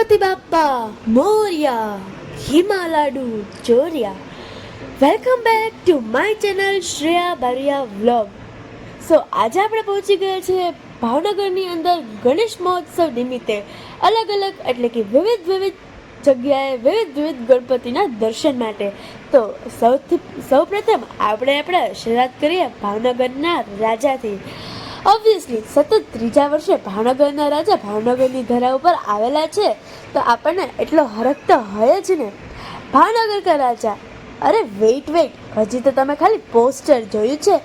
ગણપતિ બાપ્પા મોર્યા, હિમાલાડુ ચોર્યા. Welcome back to my channel Shreya Bariya vlog. So આજે આપણે પહોંચી ગયા છીએ ભાવનગરની અંદર ગણેશ મહોત્સવ નિમિત્તે અલગ અલગ એટલે કે વિવિધ જગ્યાએ વિવિધ ગણપતિના દર્શન માટે. તો સૌપ્રથમ આપણે શરૂઆત કરીએ ભાવનગરના રાજાથી. ઓબ્વિયસલી સતત ત્રીજા વર્ષે ભાવનગરના રાજા ભાવનગરની ધરા ઉપર આવેલા છે, તો આપણને એટલો હરખ તો હોય જ ને. ભાવનગર કા રાજા, અરે વેઇટ હજી તો તમે ખાલી પોસ્ટર જોયું છે,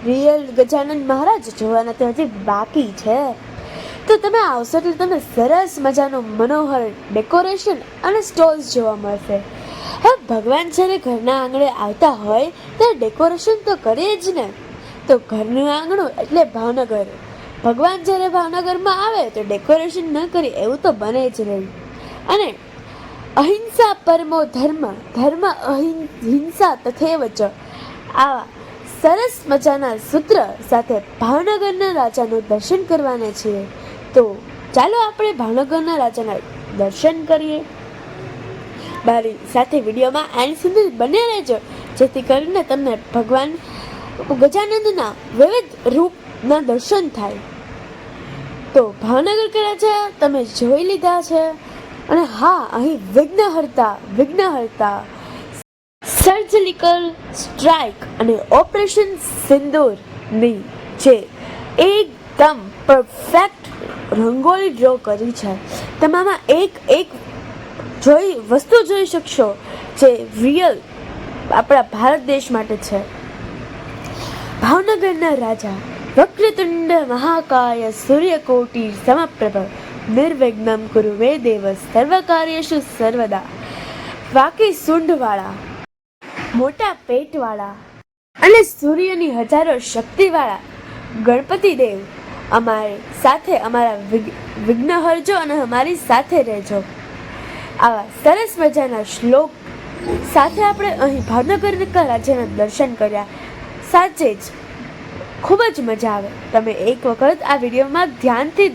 રિયલ ગજાનન મહારાજ જોવાના તો હજી બાકી છે. તો તમે આવશો એટલે તમને સરસ મજાનું મનોહર ડેકોરેશન અને સ્ટોલ્સ જોવા મળશે. હવે ભગવાન જ્યારે ઘરના આંગણે આવતા હોય ત્યારે ડેકોરેશન તો કરીએ જ ને. તો ઘરનું આંગણું એટલે ભાવનગર. ભગવાન જ્યારે ભાવનગરમાં આવે તો ડેકોરેશન ન કરી એવું તો બને જ નહીં. અને અહિંસા પરમો ધર્મ, ધર્મ અહિંસા તથૈવ ચ, આવા સરસ મજાના સૂત્ર સાથે ભાવનગરના રાજાનું દર્શન કરવાના છીએ. તો ચાલો આપણે ભાવનગરના રાજાના દર્શન કરીએ. મારી સાથે વિડીયોમાં એન્ડ સુધી બન્યા રહેજો, જેથી કરીને તમને ભગવાન ગજાનંદના વિવિધ રૂપના દર્શન થાય. તો ભાવનગર કે રાજા તમે જોઈ લીધા છે. અને હા, અહીં વિઘ્નહર્તા સર્જિકલ સ્ટ્રાઇક અને ઓપરેશન સિંદૂરની જે એકદમ પરફેક્ટ રંગોળી ડ્રો કરી છે. તમે આમાં એક વસ્તુ જોઈ શકશો જે રિયલ આપણા ભારત દેશ માટે છે. ભાવનગરના રાજા વક્રતુંડ મહાકાય સૂર્યકોટિ સમપ્રભ નિર્વિઘ્નમ કુરુ મે દેવ સર્વકાર્યેષુ સર્વદા. વાકી સૂંઢવાળા, મોટા પેટવાળા અને સૂર્યની હજારો શક્તિવાળા ગણપતિ દેવ અમારી સાથે, અમારા વિઘ્ન હરજો અને અમારી સાથે રહેજો. આવા સરસ મજાના શ્લોક સાથે આપણે અહીં ભાવનગર રાજાના દર્શન કર્યા. સાચે જ ખૂબ જ મજા આવે. તમે એક વખત આ વિડીયોમાં ધ્યાનથી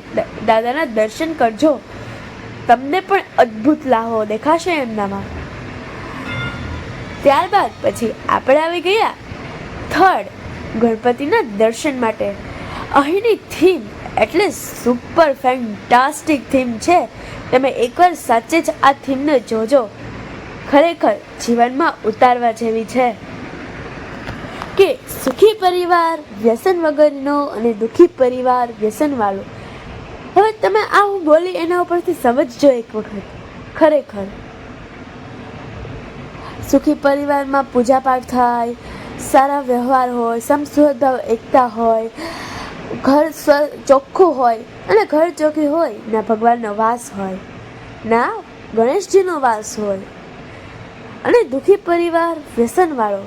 દાદાના દર્શન કરજો, તમને પણ અદ્ભુત લાહો દેખાશે એમનામાં. ત્યારબાદ પછી આપણે આવી ગયા થર્ડ ગણપતિના દર્શન માટે. અહીંની થીમ એટલે સુપર ફેન્ટાસ્ટિક થીમ છે. તમે એકવાર સાચે જ આ થીમને જોજો, ખરેખર જીવનમાં ઉતારવા જેવી છે. કે સુખી પરિવાર વ્યસન વગરનો અને દુઃખી પરિવાર વ્યસનવાળો. હવે તમે આ હું બોલી એના ઉપરથી સમજજો એક વખત. ખરેખર સુખી પરિવારમાં પૂજાપાઠ થાય, સારા વ્યવહાર હોય, સમસ્વભાવ એકતા હોય, ઘર ચોખ્ખું હોય અને ઘર ચોખ્ખી હોય ના ભગવાનનો વાસ હોય, ના ગણેશજીનો વાસ હોય. અને દુઃખી પરિવાર વ્યસનવાળો,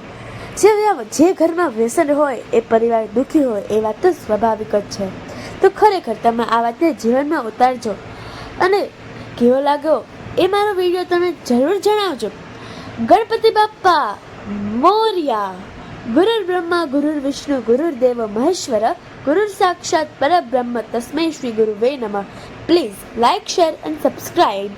જે ઘરમાં વ્યસન હોય એ પરિવાર દુઃખી હોય, એ વાત તો સ્વાભાવિક જ છે. તો ખરેખર તમે આ વાતને જીવનમાં ઉતારજો. અને કેવો લાગ્યો એ મારો વિડીયો તમે જરૂર જણાવજો. ગણપતિ બાપ્પા મોર્યા. ગુરુર બ્રહ્મા ગુરુર વિષ્ણુ ગુરુર્દેવ મહેશ્વર ગુરુર સાક્ષાત પરબ્રહ્મ તસ્મૈ શ્રી ગુરુવે નમઃ. Please like, share and subscribe.